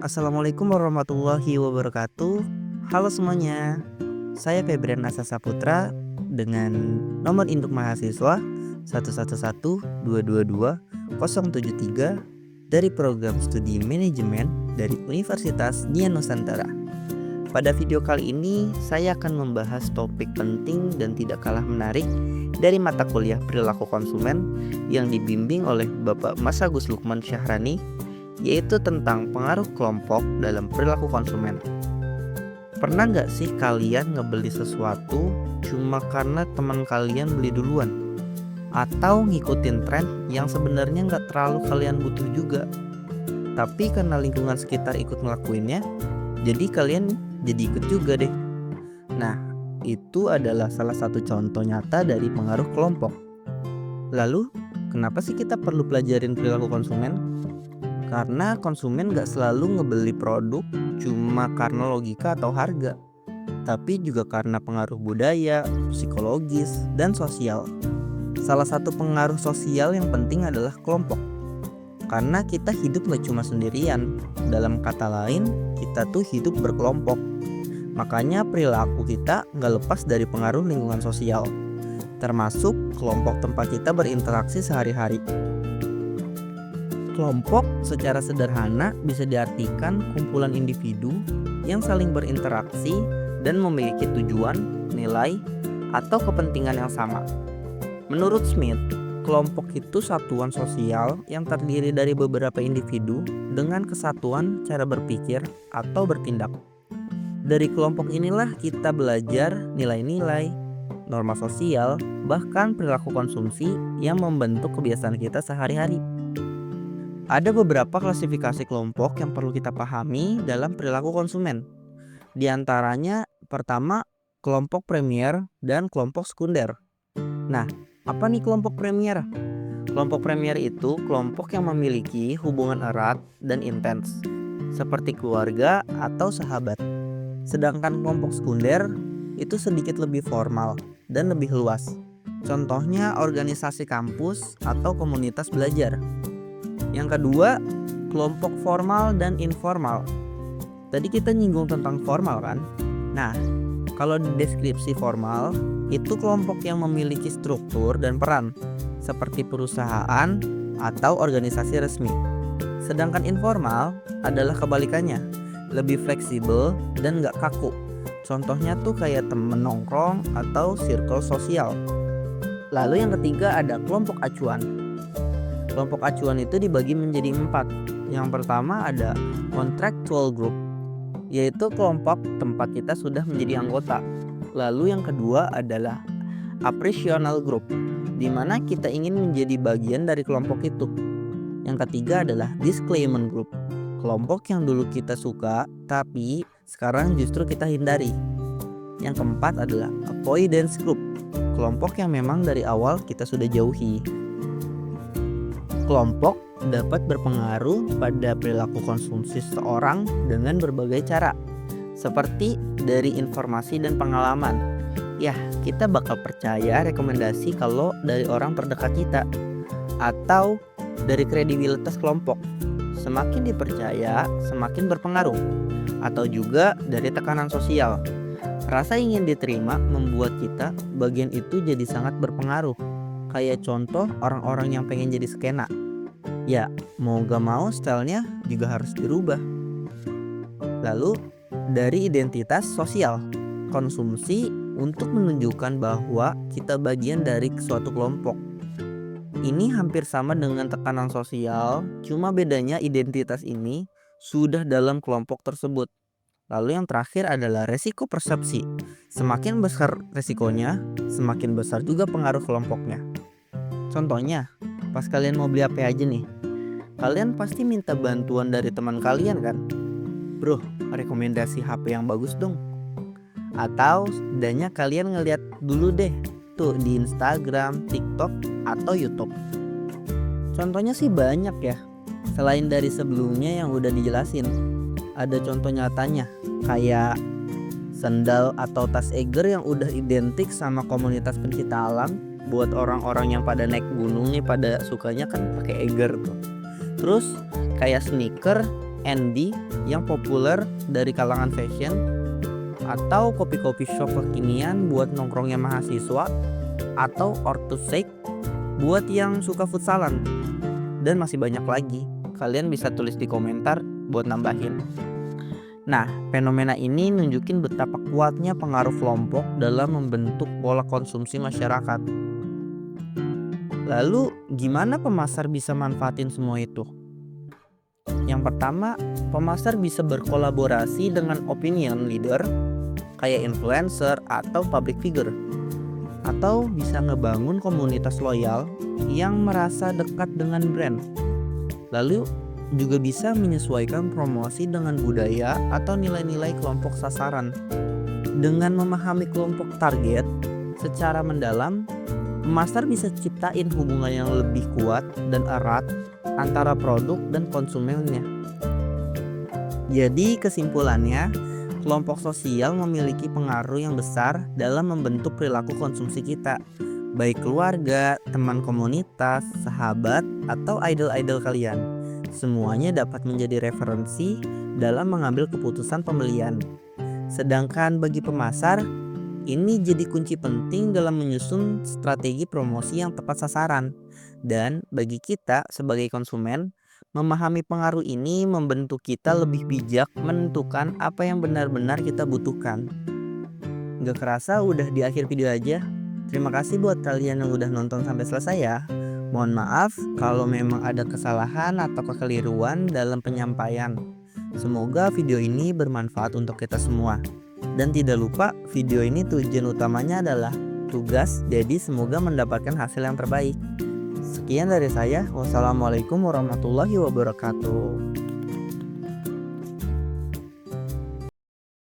Assalamualaikum warahmatullahi wabarakatuh. Halo semuanya, saya Febrian Asasa Putra dengan nomor induk mahasiswa 111222073 dari program studi manajemen dari Universitas Nia Nusantara. Pada video kali ini saya akan membahas topik penting dan tidak kalah menarik dari mata kuliah perilaku konsumen yang dibimbing oleh Bapak Mas Agus Lukman Syahrani, yaitu tentang pengaruh kelompok dalam perilaku konsumen. Pernah nggak sih kalian ngebeli sesuatu cuma karena teman kalian beli duluan? Atau ngikutin tren yang sebenarnya nggak terlalu kalian butuh juga, tapi karena lingkungan sekitar ikut ngelakuinnya, jadi kalian jadi ikut juga deh. Nah, itu adalah salah satu contoh nyata dari pengaruh kelompok. Lalu, kenapa sih kita perlu pelajarin perilaku konsumen? Karena konsumen gak selalu ngebeli produk cuma karena logika atau harga, tapi juga karena pengaruh budaya, psikologis, dan sosial. Salah satu pengaruh sosial yang penting adalah kelompok. Karena kita hidup gak cuma sendirian, dalam kata lain, kita tuh hidup berkelompok. Makanya perilaku kita gak lepas dari pengaruh lingkungan sosial, termasuk kelompok tempat kita berinteraksi sehari-hari. Kelompok secara sederhana bisa diartikan kumpulan individu yang saling berinteraksi dan memiliki tujuan, nilai, atau kepentingan yang sama. Menurut Smith, kelompok itu satuan sosial yang terdiri dari beberapa individu dengan kesatuan cara berpikir atau bertindak. Dari kelompok inilah kita belajar nilai-nilai, norma sosial, bahkan perilaku konsumsi yang membentuk kebiasaan kita sehari-hari. Ada beberapa klasifikasi kelompok yang perlu kita pahami dalam perilaku konsumen. Di antaranya, pertama, kelompok premier dan kelompok sekunder. Nah, apa nih kelompok premier? Kelompok premier itu kelompok yang memiliki hubungan erat dan intens, seperti keluarga atau sahabat. Sedangkan kelompok sekunder itu sedikit lebih formal dan lebih luas. Contohnya organisasi kampus atau komunitas belajar. Yang kedua, kelompok formal dan informal. Tadi kita nyinggung tentang formal kan? Nah, kalau di deskripsi formal, itu kelompok yang memiliki struktur dan peran, seperti perusahaan atau organisasi resmi. Sedangkan informal adalah kebalikannya, lebih fleksibel dan gak kaku. Contohnya tuh kayak temen nongkrong atau circle sosial. Lalu yang ketiga ada kelompok acuan. Kelompok acuan itu dibagi menjadi 4. Yang pertama ada contractual group, yaitu kelompok tempat kita sudah menjadi anggota. Lalu yang kedua adalah appreciational group, di mana kita ingin menjadi bagian dari kelompok itu. Yang ketiga adalah disclaimant group, kelompok yang dulu kita suka tapi sekarang justru kita hindari. Yang keempat adalah avoidance group, kelompok yang memang dari awal kita sudah jauhi. Kelompok dapat berpengaruh pada perilaku konsumsi seseorang dengan berbagai cara, seperti dari informasi dan pengalaman. Ya, kita bakal percaya rekomendasi kalau dari orang terdekat kita, atau dari kredibilitas kelompok. Semakin dipercaya, semakin berpengaruh. Atau juga dari tekanan sosial. Rasa ingin diterima membuat kita bagian itu jadi sangat berpengaruh. Kayak contoh orang-orang yang pengen jadi skena. Ya, mau gak mau stylenya juga harus dirubah. Lalu, dari identitas sosial, konsumsi untuk menunjukkan bahwa kita bagian dari suatu kelompok. Ini hampir sama dengan tekanan sosial, cuma bedanya identitas ini sudah dalam kelompok tersebut. Lalu yang terakhir adalah resiko persepsi. Semakin besar resikonya, semakin besar juga pengaruh kelompoknya. Contohnya, pas kalian mau beli HP aja nih, kalian pasti minta bantuan dari teman kalian kan? Bro, rekomendasi HP yang bagus dong. Atau setidaknya kalian ngeliat dulu deh tuh di Instagram, TikTok, atau YouTube. Contohnya sih banyak ya. Selain dari sebelumnya yang udah dijelasin, ada contoh nyatanya kayak sandal atau tas Eiger yang udah identik sama komunitas pencinta alam. Buat orang-orang yang pada naik gunung nih pada sukanya kan pakai Eiger tuh. Terus kayak sneaker Andy yang populer dari kalangan fashion, atau kopi-kopi shop kekinian buat nongkrongnya mahasiswa, atau Ortusek buat yang suka futsalan. Dan masih banyak lagi. Kalian bisa tulis di komentar buat nambahin. Nah, fenomena ini nunjukin betapa kuatnya pengaruh kelompok dalam membentuk pola konsumsi masyarakat. Lalu, gimana pemasar bisa manfaatin semua itu? Yang pertama, pemasar bisa berkolaborasi dengan opinion leader kayak influencer atau public figure, atau bisa ngebangun komunitas loyal yang merasa dekat dengan brand. Lalu juga bisa menyesuaikan promosi dengan budaya atau nilai-nilai kelompok sasaran. Dengan memahami kelompok target secara mendalam, pemasar bisa ciptain hubungan yang lebih kuat dan erat antara produk dan konsumennya. Jadi kesimpulannya, kelompok sosial memiliki pengaruh yang besar dalam membentuk perilaku konsumsi kita, baik keluarga, teman komunitas, sahabat, atau idol-idol kalian. Semuanya dapat menjadi referensi dalam mengambil keputusan pembelian. Sedangkan bagi pemasar, ini jadi kunci penting dalam menyusun strategi promosi yang tepat sasaran. Dan bagi kita sebagai konsumen, memahami pengaruh ini membentuk kita lebih bijak menentukan apa yang benar-benar kita butuhkan. Gak kerasa udah di akhir video aja. Terima kasih buat kalian yang udah nonton sampai selesai ya. Mohon maaf kalau memang ada kesalahan atau kekeliruan dalam penyampaian. Semoga video ini bermanfaat untuk kita semua. Dan tidak lupa, video ini tujuan utamanya adalah tugas, jadi semoga mendapatkan hasil yang terbaik. Sekian dari saya. Wassalamualaikum warahmatullahi wabarakatuh.